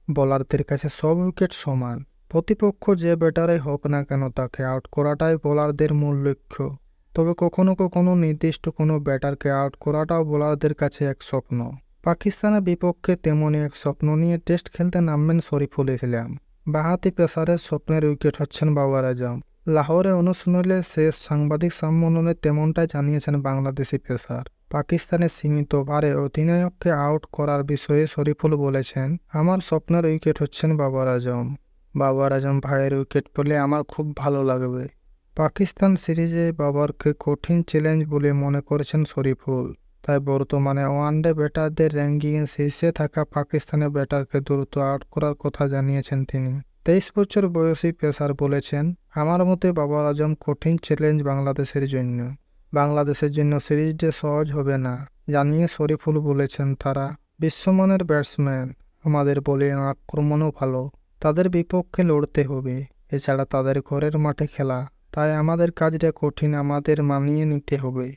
বোলারদের কাছে সব উইকেট সমান। প্রতিপক্ষ যে ব্যাটারই হোক না কেন তাকে আউট করাটাই বোলারদের মূল লক্ষ্য। তবে কখনো কখনো নির্দিষ্ট কোনো ব্যাটারকে আউট করাটাও বোলারদের কাছে এক স্বপ্ন। পাকিস্তানের বিপক্ষে তেমনই এক স্বপ্ন নিয়ে টেস্ট খেলতে নামবেন শরীফুল ইসলাম। বাঁহাতি পেসারের স্বপ্নের উইকেট হচ্ছেন বাবর আজম। লাহোরে অনুশীলনের শেষ সাংবাদিক সম্মেলনে তেমনটাই জানিয়েছেন বাংলাদেশি পেসার। পাকিস্তানের সীমিত ওভারে অধিনায়ককে আউট করার বিষয়ে শরীফুল বলেছেন, আমার স্বপ্নের উইকেট হচ্ছেন বাবর আজম। বাবর আজম ভাইয়ের উইকেট পেলে আমার খুব ভালো লাগবে। পাকিস্তান সিরিজে বাবরকে কঠিন চ্যালেঞ্জ বলে মনে করেছেন শরীফুল। তাই বর্তমানে ওয়ানডে ব্যাটারদের র্যাঙ্কিংয়ে শীর্ষে থাকা পাকিস্তানের ব্যাটারকে দ্রুত আউট করার কথা জানিয়েছেন তিনি। 23 বছর বয়সী পেসার বলেছেন, আমার মতে বাবর আজম কঠিন চ্যালেঞ্জ বাংলাদেশের জন্য। বাংলাদেশের জন্য সিরিজটা সহজ হবে না জানিয়ে শরীফুল বলেছেন, তারা বিশ্বমানের ব্যাটসম্যান, আমাদের বোলিং আক্রমণও ভালো, তাদের বিপক্ষে লড়তে হবে। এছাড়া তাদের ঘরের মাঠে খেলা, তাই আমাদের কাজটা কঠিন, আমাদের মানিয়ে নিতে হবে।